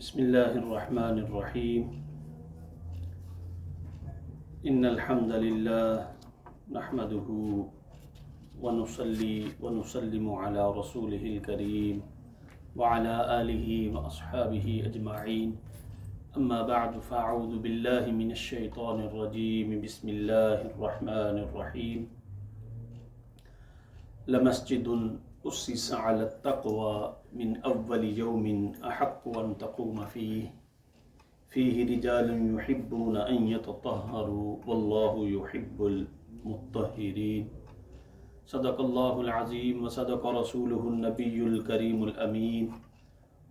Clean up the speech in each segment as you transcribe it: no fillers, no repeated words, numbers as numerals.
بسم اللہ الرحمن الرحیم ان الحمد للہ نحمده ونصلی ونسلم علی رسولہ الکریم وعلی آلہ واصحابہ اجمعین اما بعد فاعوذ باللہ من الشیطان الرجیم بسم اللہ الرحمن الرحیم لمسجد أسس على التقوى من أول يوم أحق أن تقوم فيه رجال يحبون أن يتطهروا والله يحب المطهرين صدق الله العظيم وصدق رسوله النبي الكريم الأمين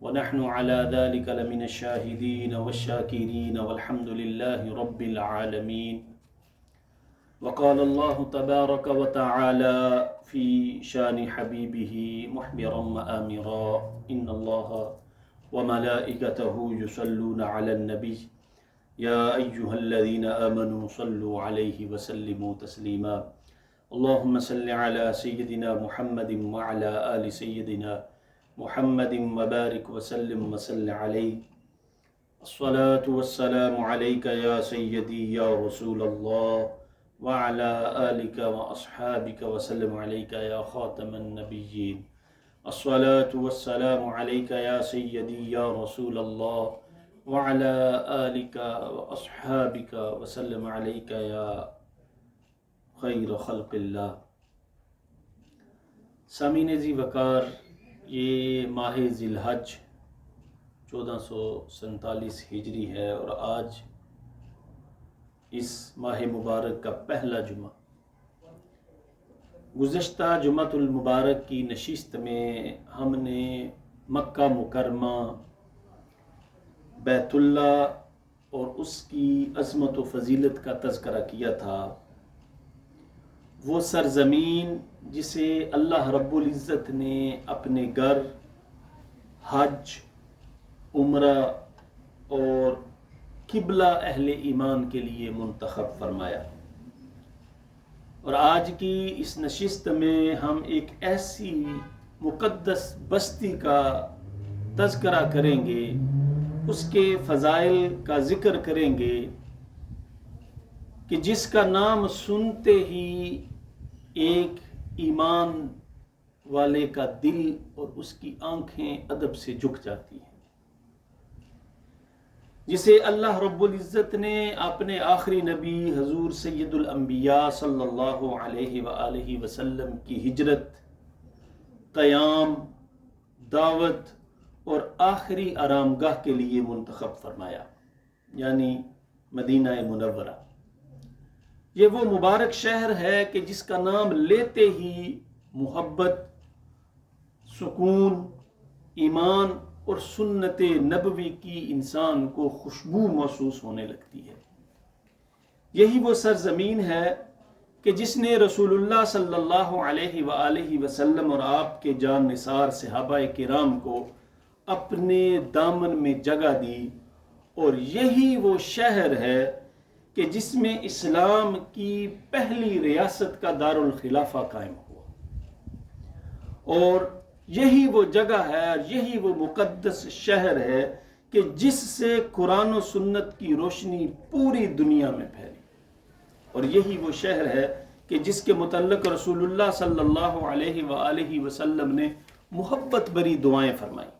ونحن على ذلك لمن الشاهدين والشاكرين والحمد لله رب العالمين. وقال الله تبارك وتعالى في شان حبيبه محبرا وآمرا إن الله وملائكته يصلون على النبي يا أيها الذين آمنوا صلوا عليه وسلموا تسليما اللهم صل على سيدنا محمد وعلى آل سيدنا محمد وبارك وسلم وصل عليه الصلاة والسلام عليك يا سيدي يا رسول الله وعلى آلك وأصحابك وسلم عليك يا خاتم النبيين الصلاة والسلام عليك يا سيدي يا رسول الله وعلى آلك وأصحابك وسلم عليك يا خير خلق الله. سامعین ذی وقار، یہ ماہ ذی الحج 1447 ہجری ہے اور آج اس ماہ مبارک کا پہلا جمعہ. گزشتہ جمعۃ المبارک کی نشست میں ہم نے مکہ مکرمہ، بیت اللہ اور اس کی عظمت و فضیلت کا تذکرہ کیا تھا. وہ سرزمین جسے اللہ رب العزت نے اپنے گھر، حج، عمرہ اور قبلہ اہل ایمان کے لیے منتخب فرمایا. اور آج کی اس نشست میں ہم ایک ایسی مقدس بستی کا تذکرہ کریں گے، اس کے فضائل کا ذکر کریں گے کہ جس کا نام سنتے ہی ایک ایمان والے کا دل اور اس کی آنکھیں ادب سے جھک جاتی ہیں، جسے اللہ رب العزت نے اپنے آخری نبی حضور سید الانبیاء صلی اللہ علیہ وآلہ وسلم کی ہجرت، قیام، دعوت اور آخری آرام گاہ کے لیے منتخب فرمایا، یعنی مدینہ منورہ. یہ وہ مبارک شہر ہے کہ جس کا نام لیتے ہی محبت، سکون، ایمان اور سنت نبوی کی انسان کو خوشبو محسوس ہونے لگتی ہے. یہی وہ سرزمین ہے کہ جس نے رسول اللہ صلی اللہ علیہ وآلہ وسلم اور آپ کے جان نثار صحابہ کرام کو اپنے دامن میں جگہ دی، اور یہی وہ شہر ہے کہ جس میں اسلام کی پہلی ریاست کا دارالخلافہ قائم ہوا. اور یہی وہ جگہ ہے اور یہی وہ مقدس شہر ہے کہ جس سے قرآن و سنت کی روشنی پوری دنیا میں پھیلی. اور یہی وہ شہر ہے کہ جس کے متعلق رسول اللہ صلی اللہ علیہ وآلہ وسلم نے محبت بری دعائیں فرمائیں.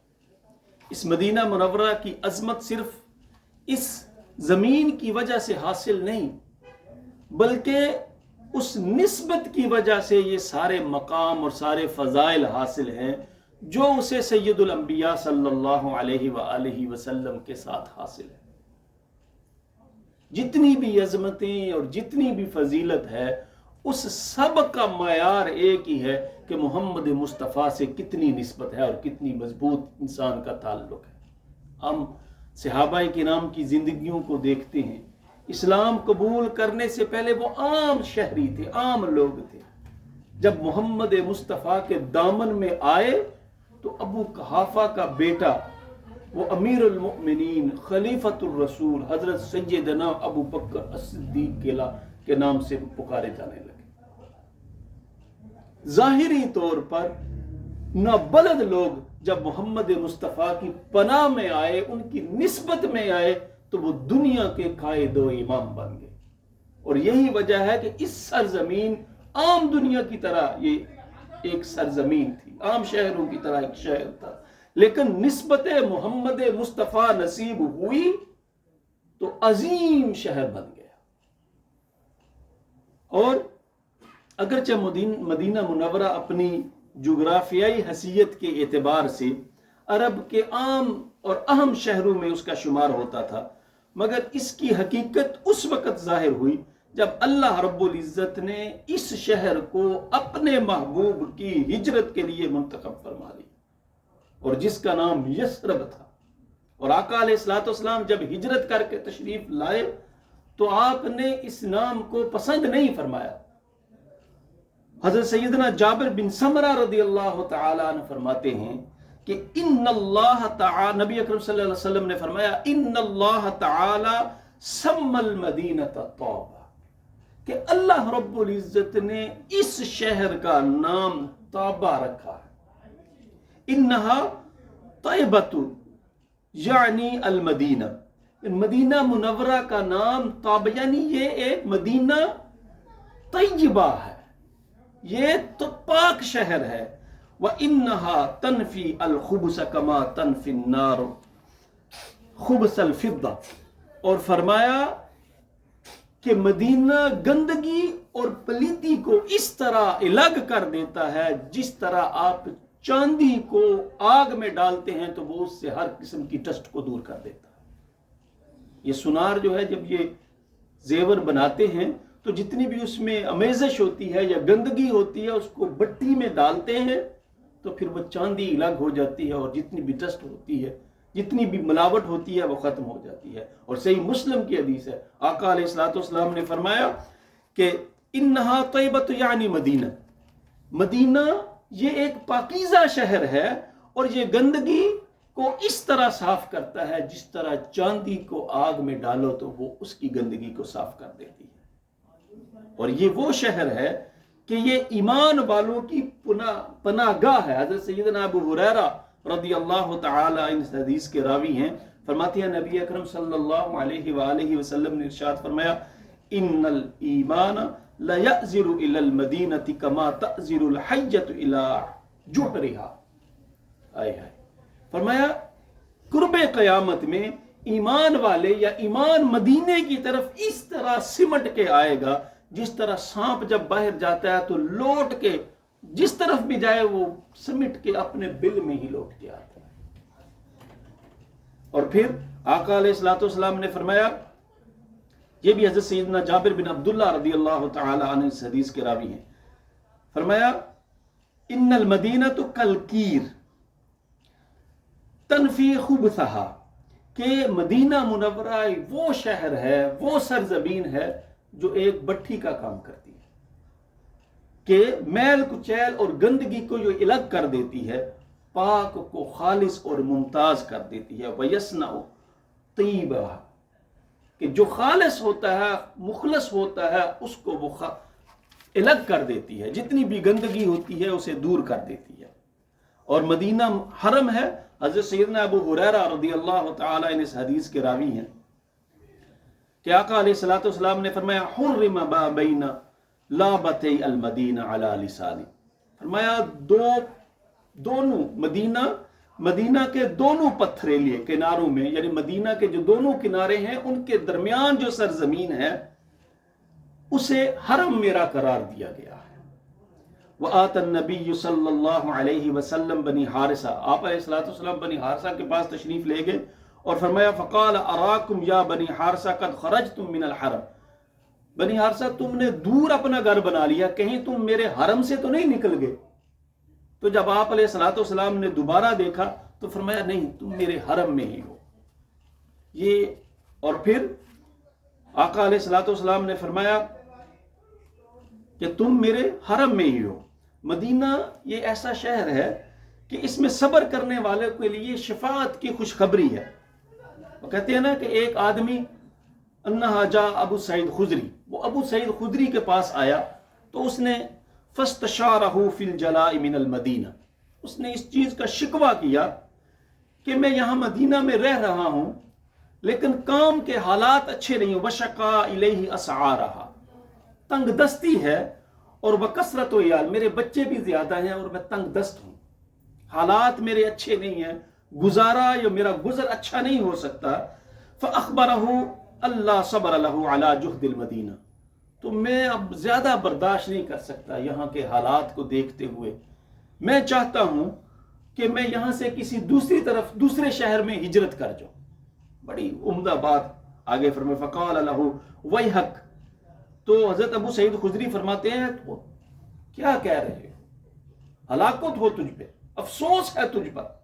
اس مدینہ منورہ کی عظمت صرف اس زمین کی وجہ سے حاصل نہیں، بلکہ اس نسبت کی وجہ سے یہ سارے مقام اور سارے فضائل حاصل ہیں جو اسے سید الانبیاء صلی اللہ علیہ وآلہ وسلم کے ساتھ حاصل ہے. جتنی بھی عظمتیں اور جتنی بھی فضیلت ہے، اس سب کا معیار ایک ہی ہے کہ محمد مصطفیٰ سے کتنی نسبت ہے اور کتنی مضبوط انسان کا تعلق ہے. ہم صحابہ کرام کی زندگیوں کو دیکھتے ہیں. اسلام قبول کرنے سے پہلے وہ عام شہری تھے، عام لوگ تھے. جب محمد مصطفیٰ کے دامن میں آئے تو ابو قحافہ کا بیٹا، وہ امیر المؤمنین خلیفۃ الرسول حضرت سیدنا ابو بکر الصدیق کے نام سے پکارے جانے لگے. ظاہری طور پر نابلد لوگ جب محمد مصطفیٰ کی پناہ میں آئے، ان کی نسبت میں آئے، تو وہ دنیا کے قائد و امام بن گئے۔ اور یہی وجہ ہے کہ اس سرزمین عام دنیا کی طرح یہ ایک سرزمین تھی، عام شہروں کی طرح ایک شہر تھا، لیکن نسبت محمد مصطفیٰ نصیب ہوئی تو عظیم شہر بن گیا۔ اور اگرچہ مدینہ منورہ اپنی جغرافیائی حیثیت کے اعتبار سے عرب کے عام اور اہم شہروں میں اس کا شمار ہوتا تھا، مگر اس کی حقیقت اس وقت ظاہر ہوئی جب اللہ رب العزت نے اس شہر کو اپنے محبوب کی ہجرت کے لیے منتخب فرما لی، اور جس کا نام یثرب تھا۔ اور آقا علیہ الصلوۃ والسلام جب ہجرت کر کے تشریف لائے تو آپ نے اس نام کو پسند نہیں فرمایا۔ حضرت سیدنا جابر بن سمرہ رضی اللہ تعالیٰ عنہ فرماتے ہیں کہ ان اللہ تعالی، نبی اکرم صلی اللہ علیہ وسلم نے فرمایا ان اللہ تعالی سم المدینہ طوبہ، کہ اللہ رب العزت نے اس شہر کا نام طوبہ رکھا ہے۔ انہا طیبۃ یعنی المدینہ، مدینہ منورہ کا نام طوبہ یعنی یہ ایک مدینہ طیبہ ہے، یہ تو پاک شہر ہے۔ وَإِنَّهَا تَنْفِي الْخُبُثَ كَمَا تَنْفِي النَّارُ خُبْثَ الْفِضَّةِ، اور فرمایا کہ مدینہ گندگی اور پلیتی کو اس طرح الگ کر دیتا ہے جس طرح آپ چاندی کو آگ میں ڈالتے ہیں تو وہ اس سے ہر قسم کی ڈسٹ کو دور کر دیتا ہے۔ یہ سونار جو ہے جب یہ زیور بناتے ہیں تو جتنی بھی اس میں امیزش ہوتی ہے یا گندگی ہوتی ہے اس کو بٹی میں ڈالتے ہیں تو پھر وہ چاندی الگ ہو جاتی ہے، اور جتنی بھی ڈسٹ ہوتی ہے، جتنی بھی ملاوٹ ہوتی ہے وہ ختم ہو جاتی ہے۔ اور صحیح مسلم کی حدیث ہے، آقا علیہ الصلوۃ والسلام نے فرمایا کہ انہا طیبۃ یعنی مدینہ، مدینہ یہ ایک پاکیزہ شہر ہے اور یہ گندگی کو اس طرح صاف کرتا ہے جس طرح چاندی کو آگ میں ڈالو تو وہ اس کی گندگی کو صاف کر دیتی ہے۔ اور یہ وہ شہر ہے کہ یہ ایمان والوں کی پناہ گاہ ہے۔ حضرت سیدنا ابو ہریرہ رضی اللہ تعالی عنہ اس حدیث کے راوی ہیں، فرماتے ہیں نبی اکرم صلی اللہ علیہ وآلہ وسلم نے ارشاد فرمایا ان الایمان لا یأزر الی المدینہ کما تأزر الحیۃ الی جحرہا، فرمایا قرب قیامت میں ایمان والے یا ایمان مدینے کی طرف اس طرح سمٹ کے آئے گا جس طرح سانپ جب باہر جاتا ہے تو لوٹ کے جس طرف بھی جائے وہ سمٹ کے اپنے بل میں ہی لوٹ کے آتا ہے۔ اور پھر آقا علیہ الصلوۃ والسلام نے فرمایا، یہ بھی حضرت سیدنا جابر بن عبداللہ رضی اللہ تعالی عنہ اس حدیث کے راوی ہیں، فرمایا ان المدینۃ کالکیر تنفی خبثہا، کہ مدینہ منورہ وہ شہر ہے، وہ سرزمین ہے جو ایک بٹھی کا کام کرتی ہے، کہ میل کچیل اور گندگی کو جو الگ کر دیتی ہے، پاک کو خالص اور ممتاز کر دیتی ہے۔ وَيَصْنَعُ طِيبَهَا، کہ جو خالص ہوتا ہے، مخلص ہوتا ہے، اس کو وہ الگ کر دیتی ہے، جتنی بھی گندگی ہوتی ہے اسے دور کر دیتی ہے۔ اور مدینہ حرم ہے، حضرت سیدنا ابو ہریرہ رضی اللہ تعالی عنہ اس حدیث کے راوی ہیں کہ آقا علیہ الصلوۃ والسلام نے فرمایا حرم ما بین لابتی المدینہ علی لسانی، فرمایا دونوں مدینہ کے دونوں پتھریلے کناروں میں، یعنی مدینہ کے جو دونوں کنارے ہیں ان کے درمیان جو سرزمین ہے اسے حرم میرا قرار دیا گیا ہے۔ وآت النبی صلی اللہ علیہ وسلم بنی حارثہ، آپ علیہ الصلوۃ والسلام بنی حارثہ کے پاس تشریف لے گئے اور فرمایا فقال اراکم یا بنی حارثہ قد خرجتم من الحرم، بنی حارثہ تم نے دور اپنا گھر بنا لیا، کہیں تم میرے حرم سے تو نہیں نکل گئے؟ تو جب آپ علیہ الصلوۃ والسلام نے دوبارہ دیکھا تو فرمایا نہیں، تم میرے حرم میں ہی ہو۔ یہ اور پھر آقا علیہ الصلوۃ والسلام نے فرمایا کہ تم میرے حرم میں ہی ہو۔ مدینہ یہ ایسا شہر ہے کہ اس میں صبر کرنے والے کے لیے شفاعت کی خوشخبری ہے۔ وہ کہتے ہیں نا کہ ایک آدمی انہا جا ابو سعید خدری، وہ ابو سعید خدری کے پاس آیا تو اس نے فاستشارہ فی الجلاء من المدینہ، اس نے اس چیز کا شکوہ کیا کہ میں یہاں مدینہ میں رہ رہا ہوں لیکن کام کے حالات اچھے نہیں ہوں. وشقا الیہ اسعارہا، تنگ دستی ہے، اور بکثرت و عیال، میرے بچے بھی زیادہ ہیں اور میں تنگ دست ہوں، حالات میرے اچھے نہیں ہیں، گزارا یا میرا گزر اچھا نہیں ہو سکتا. فاخبرہ اللہ صبر لہ علی جہد المدینہ، تو میں اب زیادہ برداشت نہیں کر سکتا یہاں کے حالات کو دیکھتے ہوئے، میں چاہتا ہوں کہ میں یہاں سے کسی دوسری طرف دوسرے شہر میں ہجرت کر جاؤں. بڑی عمدہ بات آگے فرمائے. فقال لہ ویحک، تو حضرت ابو سعید خدری فرماتے ہیں تو کیا کہہ رہے ہو، ہلاکت ہو تجھ پہ، افسوس ہے تجھ پر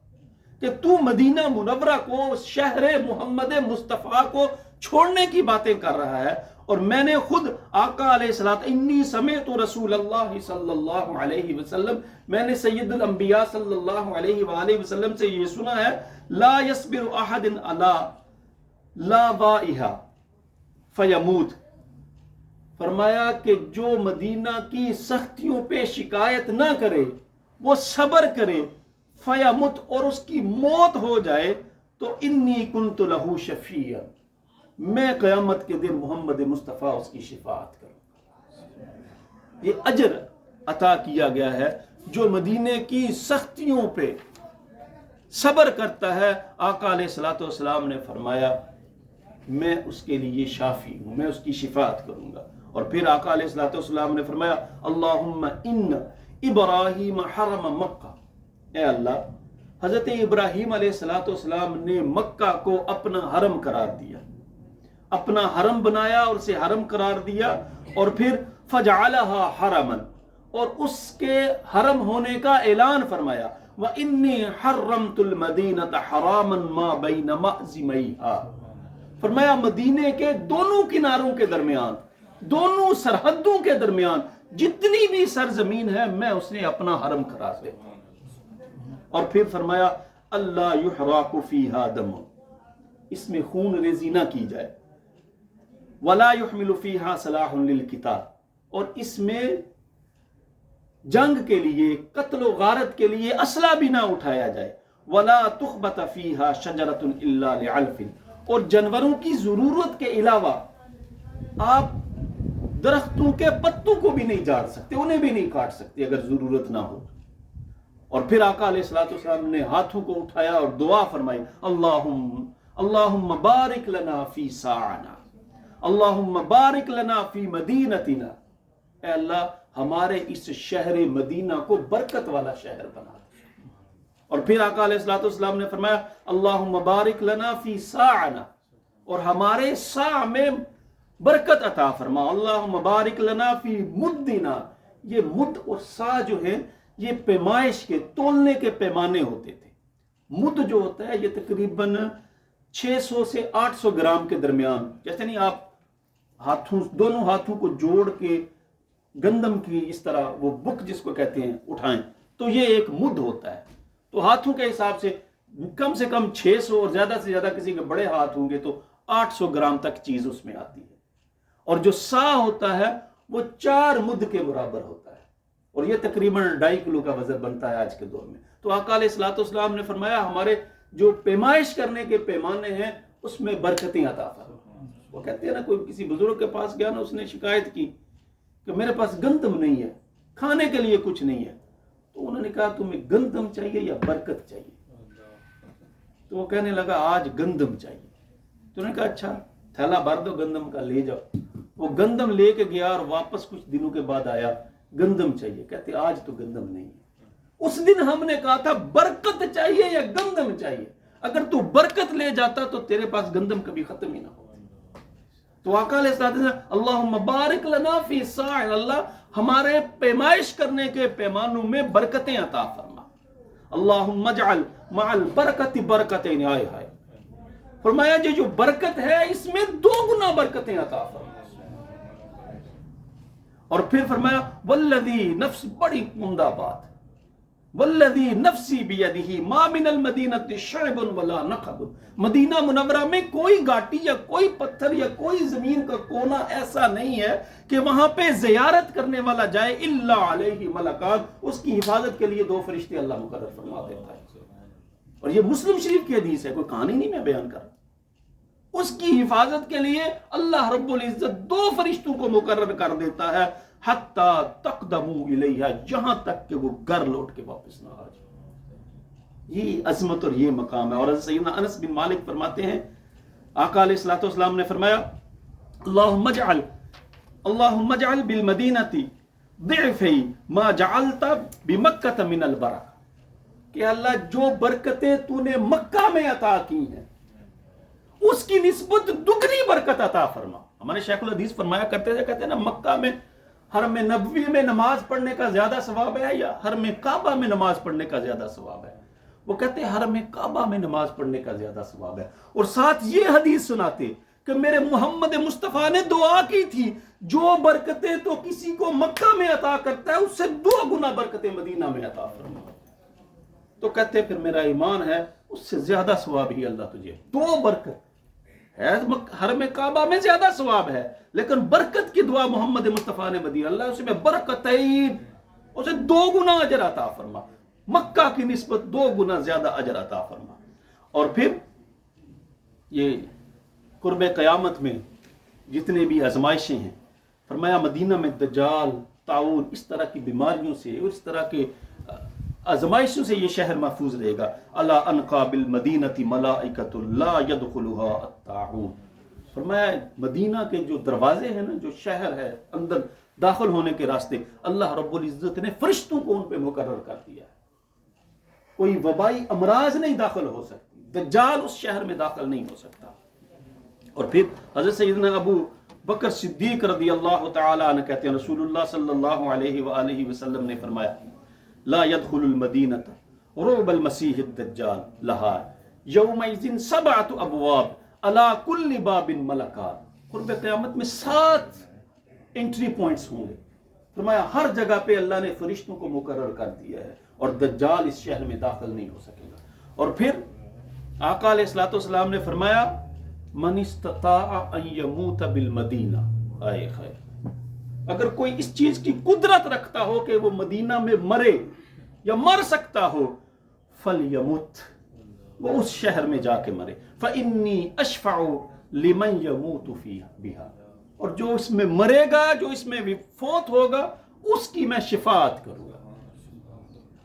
کہ تو مدینہ منورہ کو، شہر محمد مصطفیٰ کو چھوڑنے کی باتیں کر رہا ہے، اور میں نے خود آقا علیہ الصلوۃ انی سمعت رسول اللہ صلی اللہ علیہ وسلم، میں نے سید الانبیاء صلی اللہ علیہ وآلہ وسلم سے یہ سنا ہے، لا یصبر احد علی لاوائہا فیموت، فرمایا کہ جو مدینہ کی سختیوں پہ شکایت نہ کرے، وہ صبر کرے، فیمت، اور اس کی موت ہو جائے، تو انی کنت لہ شفیعا، میں قیامت کے دن محمد مصطفیٰ اس کی شفاعت کروں. یہ اجر عطا کیا گیا ہے جو مدینے کی سختیوں پہ صبر کرتا ہے. آقا علیہ الصلوۃ والسلام نے فرمایا میں اس کے لیے شافی ہوں، میں اس کی شفاعت کروں گا. اور پھر آقا علیہ الصلوۃ والسلام نے فرمایا اللہم ان ابراہیم حرم مکہ، اے اللہ، حضرت ابراہیم علیہ الصلوۃ والسلام نے مکہ کو اپنا حرم قرار دیا، اپنا حرم بنایا اور اسے حرم قرار دیا، اور پھر فجعلہا حرما، اور اس کے حرم ہونے کا اعلان فرمایا وَإِنِّي حَرَّمْتُ الْمَدِينَةَ حَرَامًا مَا بَيْنَ مَأْزِمَيْهَا، فرمایا مدینے کے دونوں کناروں کے درمیان، دونوں سرحدوں کے درمیان جتنی بھی سرزمین ہے میں اس نے اپنا حرم قرار دیا. اور پھر فرمایا اللہ یحراق فیہا دم، اس میں خون ریزی نہ کی جائے، ولا یحمل فیہا سلاح للقتال، اور اس میں جنگ کے لیے، قتل و غارت کے لیے اسلحہ بھی نہ اٹھایا جائے، ولا تخبت فیہا شجرۃ الا لعلف، اور جانوروں کی ضرورت کے علاوہ آپ درختوں کے پتوں کو بھی نہیں جاڑ سکتے، انہیں بھی نہیں کاٹ سکتے اگر ضرورت نہ ہو. اور پھر آقا علیہ الصلوۃ والسلام نے ہاتھوں کو اٹھایا اور دعا فرمائی اللہم بارک لنا فی ساعنا، اللہم بارک لنا فی مدینتنا، اے اللہ ہمارے اس شہر مدینہ کو برکت والا شہر بنا دے. اور پھر آقا علیہ الصلوۃ والسلام نے فرمایا اللہم بارک لنا فی ساعنا، اور ہمارے سا میں برکت عطا فرما، اللہم بارک لنا فی مدنا. یہ مد اور سا جو ہیں یہ پیمائش کے، تولنے کے پیمانے ہوتے تھے. مد جو ہوتا ہے یہ تقریباً 600 سے 800 گرام کے درمیان، جیسے نہیں آپ ہاتھوں، دونوں ہاتھوں کو جوڑ کے گندم کی اس طرح وہ بک جس کو کہتے ہیں اٹھائیں، تو یہ ایک مد ہوتا ہے. تو ہاتھوں کے حساب سے کم 600، اور زیادہ سے زیادہ کسی کے بڑے ہاتھ ہوں گے تو 800 گرام تک چیز اس میں آتی ہے. اور جو سا ہوتا ہے وہ 4 مد کے برابر ہوتا ہے، اور یہ تقریباً 2.5 کلو کا وزن بنتا ہے آج کے دور میں. تو آقا علیہ الصلوۃ والسلام نے فرمایا ہمارے جو پیمائش کرنے کے پیمانے ہیں اس میں برکتیں عطا فرما. وہ کہتے ہیں نا، کوئی کسی بزرگ کے پاس گیا نا، اس نے شکایت کی کہ میرے پاس گندم نہیں ہے، کھانے کے لیے کچھ نہیں ہے. تو انہوں نے کہا تمہیں گندم چاہیے یا برکت چاہیے؟ تو وہ کہنے لگا آج گندم چاہیے. تو انہوں نے کہا اچھا تھیلا بھر دو گندم کا، لے جاؤ. وہ گندم لے کے گیا اور واپس کچھ دنوں کے بعد آیا، گندم چاہیے. کہتے آج تو گندم نہیں ہے. اس دن ہم نے کہا تھا برکت چاہیے یا گندم چاہیے، اگر تو برکت لے جاتا تو تیرے پاس گندم کبھی ختم ہی نہ ہو. تو آقا علیہ الصلوۃ والسلام اللہم بارک لنا فی ساع، اللہ ہمارے پیمائش کرنے کے پیمانوں میں برکتیں عطا فرما. اللہم اجعل مع البرکت برکتین، آئے ہائے، فرمایا جو برکت ہے اس میں 2 گنا برکتیں عطا فرما. اور پھر فرمایا والذی نفس، بڑی عمدہ بات، والذی نفسی بیدہ ما من المدینۃ شعب ولا نقب، مدینہ منورہ میں کوئی گاٹی یا کوئی پتھر یا کوئی زمین کا کونا ایسا نہیں ہے کہ وہاں پہ زیارت کرنے والا جائے الا علیہ ملکان، اس کی حفاظت کے لیے 2 فرشتے اللہ مقرر فرما دیتا ہے۔ اور یہ مسلم شریف کی حدیث ہے، کوئی کہانی نہیں میں بیان کر رہا۔ اس کی حفاظت کے لیے اللہ رب العزت 2 فرشتوں کو مقرر کر دیتا ہے، حتی تقدموا الیہ، جہاں تک کہ وہ گھر لوٹ کے واپس نہ آ جائے۔ یہ عظمت اور یہ مقام ہے۔ اور حضرت سیدنا انس بن مالک فرماتے ہیں، آقا علیہ الصلوۃ والسلام نے فرمایا اللہم اجعل بالمدینۃ ضعفی ما جعلت بمکۃ من البرکہ، کہ اللہ جو برکتیں تو نے مکہ میں عطا کی ہیں اس کی نسبت دگنی برکت عطا فرما۔ ہمارے شیخ الحدیث فرمایا کرتے تھے، کہتے ہیں نا، مکہ میں حرم نبوی میں نماز پڑھنے کا زیادہ ثواب ہے یا حرم کعبہ میں نماز پڑھنے کا زیادہ ثواب ہے؟ وہ کہتے ہیں حرم کعبہ میں نماز پڑھنے کا زیادہ ثواب ہے، اور ساتھ یہ حدیث سناتے کہ میرے محمد مصطفیٰ نے دعا کی تھی، جو برکتیں تو کسی کو مکہ میں عطا کرتا ہے اس سے 2 گنا برکتیں مدینہ میں عطا فرما۔ تو کہتے پھر میرا ایمان ہے اس سے زیادہ ثواب ہی اللہ تجھے 2 برکت ہے، حرم کعبہ میں زیادہ ثواب ہے لیکن برکت کی دعا محمد مصطفیٰ نے دی، اللہ اس میں برکتین، اسے 2 گنا اجر عطا فرما، مکہ کی نسبت 2 گنا زیادہ اجر عطا فرما۔ اور پھر یہ قرب قیامت میں جتنے بھی آزمائشیں ہیں، فرمایا مدینہ میں دجال، طاعون، اس طرح کی بیماریوں سے اور اس طرح کے آزمائشوں سے یہ شہر محفوظ رہے گا۔ الا انقا بالمدینۃ ملائکۃ لا يدخلها الطاعون، فرمایا مدینہ کے جو دروازے ہیں نا، جو شہر ہے اندر داخل ہونے کے راستے، اللہ رب العزت نے فرشتوں کو ان پہ مقرر کر دیا ہے، کوئی وبائی امراض نہیں داخل ہو سکتی، دجال اس شہر میں داخل نہیں ہو سکتا۔ اور پھر حضرت سیدنا ابو بکر صدیق رضی اللہ تعالی عنہ کہتے ہیں، رسول اللہ صلی اللہ علیہ وآلہ وسلم نے فرمایا لا يدخل المدینة رعب المسیح الدجال لها یومئذ 7 ابواب علی کل باب ملکان، قرب قیامت میں 7 انٹری پوائنٹس ہوں گے، فرمایا ہر جگہ پہ اللہ نے فرشتوں کو مقرر کر دیا ہے اور دجال اس شہر میں داخل نہیں ہو سکے گا۔ اور پھر آقا علیہ الصلوۃ والسلام نے فرمایا من استطاع ان يموت بالمدینہ، آئے خیر، اگر کوئی اس چیز کی قدرت رکھتا ہو کہ وہ مدینہ میں مرے یا مر سکتا ہو، فَلْيَمُتْ، وہ اس شہر میں جا کے مرے، فَإِنِّي أَشْفَعُ لِمَنْ يَمُوتُ فِيهَا، اور جو اس میں مرے گا، جو اس میں فوت ہوگا، اس کی میں شفاعت کروں گا۔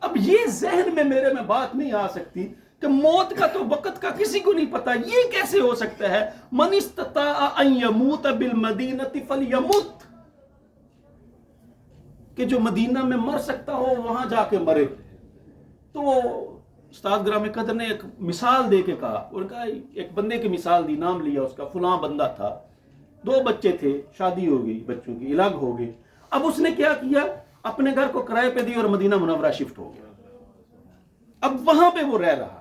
اب یہ ذہن میں میرے میں بات نہیں آ سکتی کہ موت کا تو وقت کا کسی کو نہیں پتا، یہ کیسے ہو سکتا ہے؟ من استطاع ان يموت بالمدینۃ فلیمت، کہ جو مدینہ میں مر سکتا ہو وہاں جا کے مرے۔ تو استاد گرامی قدر نے ایک مثال دے کے کہا، اور کہا ایک بندے کی مثال دی، نام لیا اس کا، فلاں بندہ تھا، 2 بچے تھے، شادی ہو گئی بچوں کی، الگ ہو گئے، اب اس نے کیا کیا، اپنے گھر کو کرائے پہ دی اور مدینہ منورہ شفٹ ہو گیا، اب وہاں پہ وہ رہ رہا۔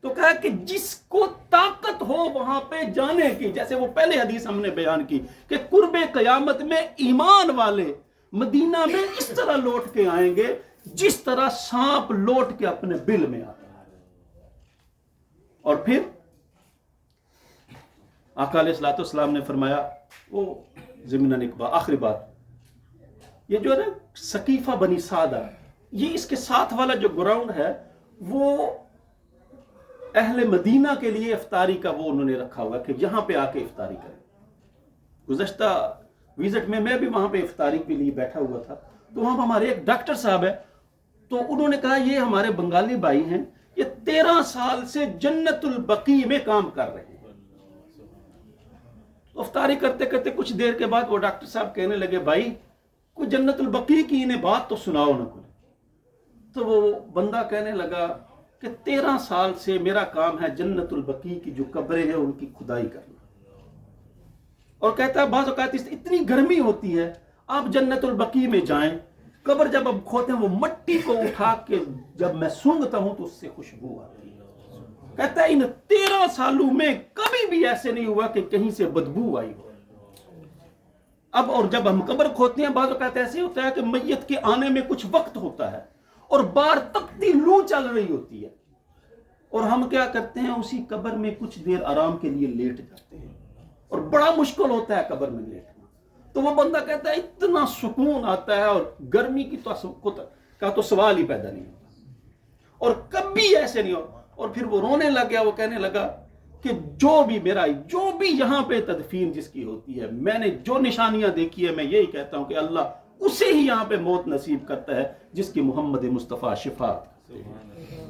تو کہا کہ جس کو طاقت ہو وہاں پہ جانے کی، جیسے وہ پہلے حدیث ہم نے بیان کی کہ قرب قیامت میں ایمان والے مدینہ میں اس طرح لوٹ کے آئیں گے جس طرح سانپ لوٹ کے اپنے بل میں آتا ہے۔ اور پھر آقا علیہ الصلوۃ والسلام نے فرمایا، وہ ضمناً ایک بات، آخری بات، یہ جو ہے نا سقیفہ بنی سعدہ، یہ اس کے ساتھ والا جو گراؤنڈ ہے وہ اہل مدینہ کے لیے افطاری کا وہ انہوں نے رکھا ہوا کہ یہاں پہ آ کے افطاری کریں۔ گزشتہ وزٹ میں بھی وہاں پہ افطاری کے لیے بیٹھا ہوا تھا، تو وہاں پہ ہمارے ایک ڈاکٹر صاحب ہے، تو انہوں نے کہا یہ ہمارے بنگالی بھائی ہیں، یہ 13 سال سے جنت البقیع میں کام کر رہے ہیں۔ تو افطاری کرتے کرتے کچھ دیر کے بعد وہ ڈاکٹر صاحب کہنے لگے، بھائی کوئی جنت البقیع کی انہیں بات تو سناؤ نا کوئی۔ تو وہ بندہ کہنے لگا کہ 13 سال سے میرا کام ہے جنت البقیع کی جو قبریں ہیں ان کی کھدائی کرنا، اور کہتا ہے بعض اوقات اتنی گرمی ہوتی ہے، آپ جنت البقیع میں جائیں، قبر جب اب کھوتے ہیں وہ مٹی کو اٹھا کے جب میں سونگھتا ہوں تو اس سے خوشبو آتی ہے۔ کہتا ہے ان 13 سالوں میں کبھی بھی ایسے نہیں ہوا کہ کہیں سے بدبو آئی ہو۔ اب اور جب ہم قبر کھوتے ہیں بعض اوقات ایسے ہوتا ہے کہ میت کے آنے میں کچھ وقت ہوتا ہے، اور بار تپتی لو چل رہی ہوتی ہے، اور ہم کیا کرتے ہیں، اسی قبر میں کچھ دیر آرام کے لیے لیٹ جاتے ہیں، اور بڑا مشکل ہوتا ہے قبر میں لیٹنا. تو وہ بندہ کہتا ہے اتنا سکون آتا ہے، اور گرمی کی تو سوال ہی پیدا نہیں ہوتا، اور کبھی ایسے نہیں ہوتا. اور پھر وہ رونے لگ گیا، وہ کہنے لگا کہ جو بھی یہاں پہ تدفین جس کی ہوتی ہے، میں نے جو نشانیاں دیکھی ہے، میں یہی کہتا ہوں کہ اللہ اسے ہی یہاں پہ موت نصیب کرتا ہے جس کی محمد مصطفیٰ شفاعت کرتے ہیں.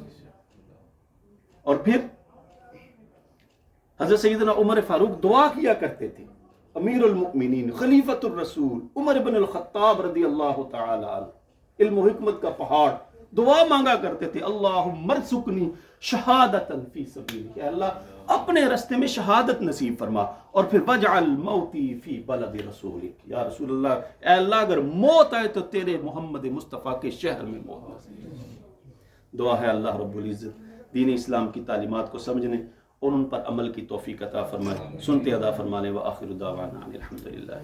اور پھر حضرت سیدنا عمر فاروق دعا کیا کرتے تھے، امیر المؤمنین خلیفۃ الرسول عمر بن الخطاب رضی اللہ تعالی عنہ، علم و حکمت کا پہاڑ، دعا مانگا کرتے تھے، اللہم ارزقنی شہادتا فی سبیلک، کہ اللہ اپنے رستے میں شہادت نصیب فرما. اور پھر وجعل موتی فی بلد رسولک، یا رسول اللہ، اے اللہ اگر موت آئے تو تیرے محمد مصطفیٰ کے شہر میں موت نصیب. دعا ہے اللہ رب العزت دین اسلام کی تعلیمات کو سمجھنے اور ان پر عمل کی توفیق عطا فرمائے. سنتے ادا فرمانے، وآخر دعوانا الحمدللہ.